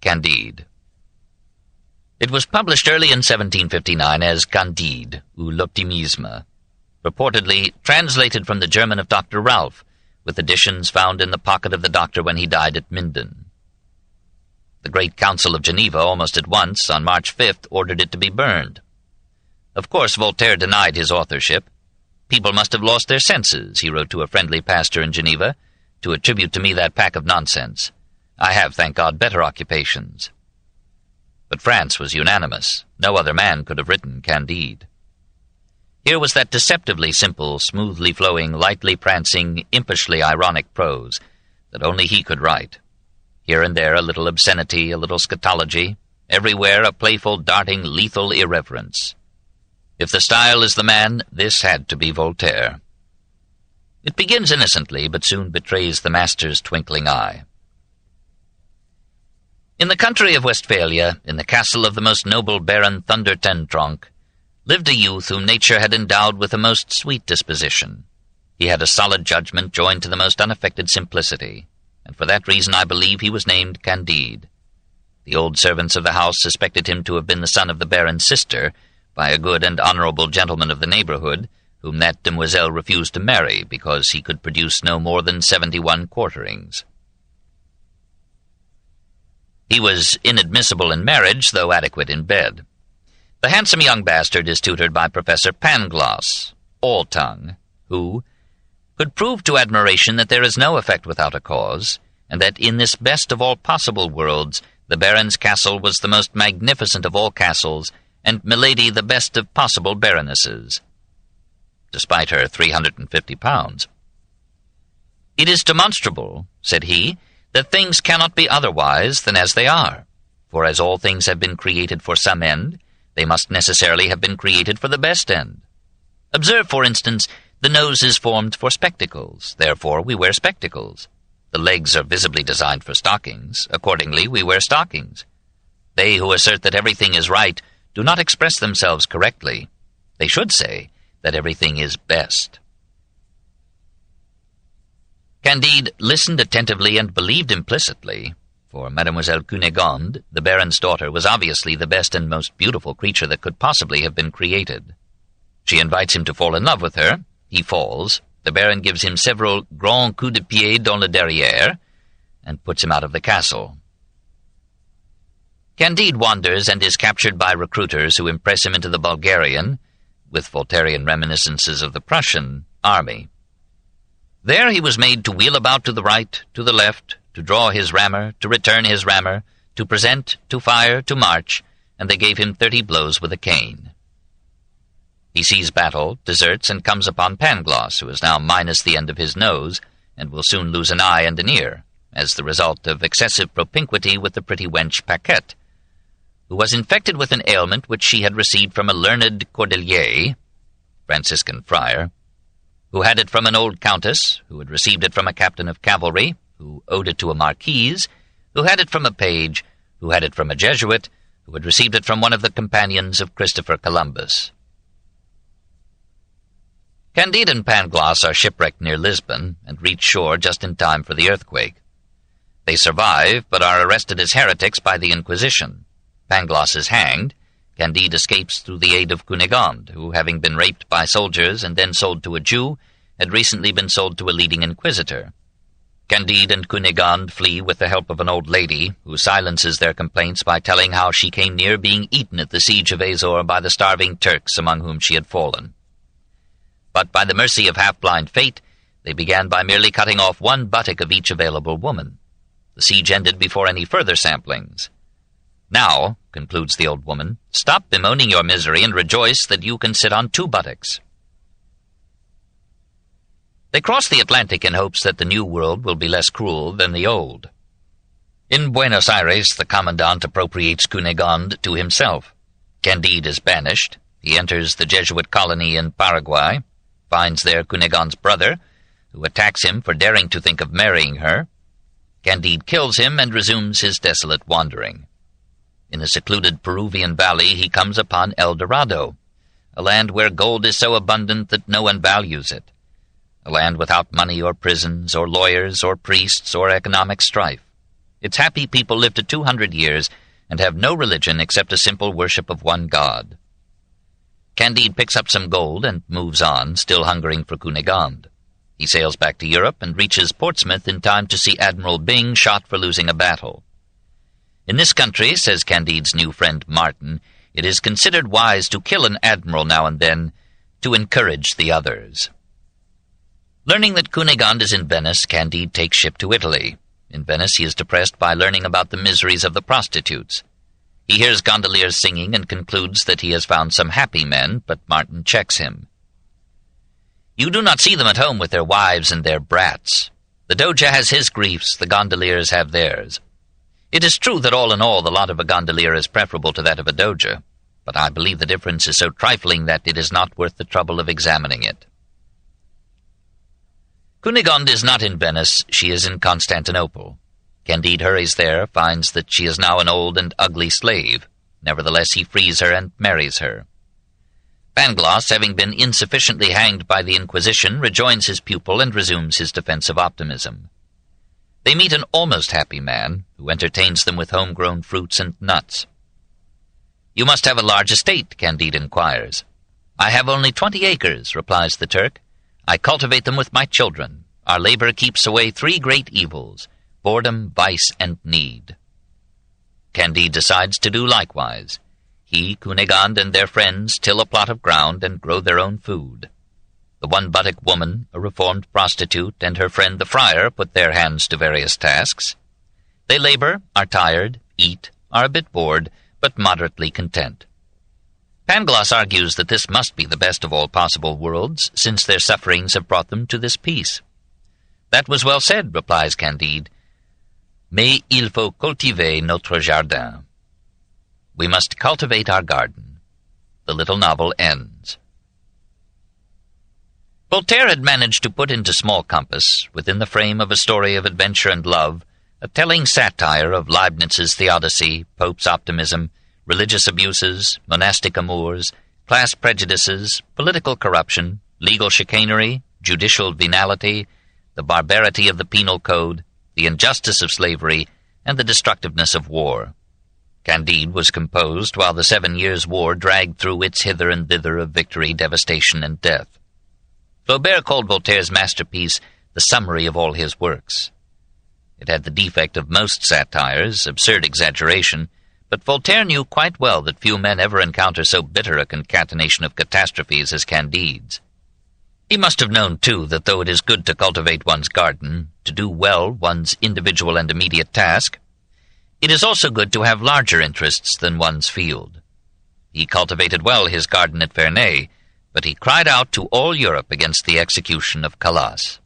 Candide. It was published early in 1759 as Candide, ou l'Optimisme, purportedly translated from the German of Dr. Ralph, with additions found in the pocket of the doctor when he died at Minden. The Great Council of Geneva almost at once, on March 5th, ordered it to be burned. Of course, Voltaire denied his authorship. "People must have lost their senses," he wrote to a friendly pastor in Geneva, "to attribute to me that pack of nonsense. I have, thank God, better occupations." But France was unanimous. No other man could have written Candide. Here was that deceptively simple, smoothly flowing, lightly prancing, impishly ironic prose that only he could write. Here and there a little obscenity, a little scatology, everywhere a playful, darting, lethal irreverence. If the style is the man, this had to be Voltaire. It begins innocently, but soon betrays the master's twinkling eye. In the country of Westphalia, in the castle of the most noble Baron Thunder ten Tronckh, lived a youth whom nature had endowed with a most sweet disposition. He had a solid judgment joined to the most unaffected simplicity, and for that reason I believe he was named Candide. The old servants of the house suspected him to have been the son of the Baron's sister, by a good and honorable gentleman of the neighborhood, whom that demoiselle refused to marry, because he could produce no more than 71 quarterings. He was inadmissible in marriage, though adequate in bed. The handsome young bastard is tutored by Professor Pangloss, All-Tongue, who could prove to admiration that there is no effect without a cause, and that in this best of all possible worlds the Baron's castle was the most magnificent of all castles, and Milady the best of possible baronesses, despite her 350 pounds. "It is demonstrable," said he, "that things cannot be otherwise than as they are, for as all things have been created for some end, they must necessarily have been created for the best end. Observe, for instance, the nose is formed for spectacles, therefore we wear spectacles. The legs are visibly designed for stockings, accordingly we wear stockings. They who assert that everything is right do not express themselves correctly. They should say that everything is best." Candide listened attentively and believed implicitly, for Mademoiselle Cunégonde, the Baron's daughter, was obviously the best and most beautiful creature that could possibly have been created. She invites him to fall in love with her. He falls. The Baron gives him several grands coups de pied dans le derrière, and puts him out of the castle. Candide wanders and is captured by recruiters who impress him into the Bulgarian, with Voltairean reminiscences of the Prussian, army. There he was made to wheel about to the right, to the left, to draw his rammer, to return his rammer, to present, to fire, to march, and they gave him 30 blows with a cane. He sees battle, deserts, and comes upon Pangloss, who is now minus the end of his nose, and will soon lose an eye and an ear, as the result of excessive propinquity with the pretty wench Paquette, who was infected with an ailment which she had received from a learned Cordelier, Franciscan friar, who had it from an old countess, who had received it from a captain of cavalry, who owed it to a marquise, who had it from a page, who had it from a Jesuit, who had received it from one of the companions of Christopher Columbus. Candide and Pangloss are shipwrecked near Lisbon, and reach shore just in time for the earthquake. They survive, but are arrested as heretics by the Inquisition. Pangloss is hanged. Candide escapes through the aid of Cunégonde, who, having been raped by soldiers and then sold to a Jew, had recently been sold to a leading inquisitor. Candide and Cunégonde flee with the help of an old lady, who silences their complaints by telling how she came near being eaten at the siege of Azor by the starving Turks among whom she had fallen. But by the mercy of half-blind fate, they began by merely cutting off one buttock of each available woman. The siege ended before any further samplings. "Now," concludes the old woman, "stop bemoaning your misery and rejoice that you can sit on 2 buttocks." They cross the Atlantic in hopes that the new world will be less cruel than the old. In Buenos Aires, the commandant appropriates Cunégonde to himself. Candide is banished. He enters the Jesuit colony in Paraguay, finds there Cunégonde's brother, who attacks him for daring to think of marrying her. Candide kills him and resumes his desolate wandering. In a secluded Peruvian valley he comes upon El Dorado, a land where gold is so abundant that no one values it, a land without money or prisons or lawyers or priests or economic strife. Its happy people live to 200 years and have no religion except a simple worship of one god. Candide picks up some gold and moves on, still hungering for Cunegonde. He sails back to Europe and reaches Portsmouth in time to see Admiral Byng shot for losing a battle. In this country, says Candide's new friend Martin, it is considered wise to kill an admiral now and then to encourage the others. Learning that Cunegonde is in Venice, Candide takes ship to Italy. In Venice, he is depressed by learning about the miseries of the prostitutes. He hears gondoliers singing and concludes that he has found some happy men, but Martin checks him. You do not see them at home with their wives and their brats. The Doge has his griefs, the gondoliers have theirs. It is true that all in all the lot of a gondolier is preferable to that of a Doge, but I believe the difference is so trifling that it is not worth the trouble of examining it. Cunegonde is not in Venice, she is in Constantinople. Candide hurries there, finds that she is now an old and ugly slave. Nevertheless, he frees her and marries her. Pangloss, having been insufficiently hanged by the Inquisition, rejoins his pupil and resumes his defensive optimism. They meet an almost happy man, who entertains them with home-grown fruits and nuts. "You must have a large estate," Candide inquires. "I have only 20 acres," replies the Turk. "I cultivate them with my children. Our labor keeps away 3 great evils, boredom, vice, and need." Candide decides to do likewise. He, Cunegonde, and their friends till a plot of ground and grow their own food. The one-buttock woman, a reformed prostitute, and her friend the friar put their hands to various tasks. They labor, are tired, eat, are a bit bored, but moderately content. Pangloss argues that this must be the best of all possible worlds, since their sufferings have brought them to this peace. "That was well said," replies Candide. "Mais il faut cultiver notre jardin." We must cultivate our garden. The little novel ends. Voltaire had managed to put into small compass, within the frame of a story of adventure and love, a telling satire of Leibniz's theodicy, Pope's optimism, religious abuses, monastic amours, class prejudices, political corruption, legal chicanery, judicial venality, the barbarity of the penal code, the injustice of slavery, and the destructiveness of war. Candide was composed while the 7 Years' War dragged through its hither and thither of victory, devastation, and death. Flaubert called Voltaire's masterpiece the summary of all his works. It had the defect of most satires, absurd exaggeration, but Voltaire knew quite well that few men ever encounter so bitter a concatenation of catastrophes as Candide's. He must have known, too, that though it is good to cultivate one's garden, to do well one's individual and immediate task, it is also good to have larger interests than one's field. He cultivated well his garden at Ferney, but he cried out to all Europe against the execution of Calas.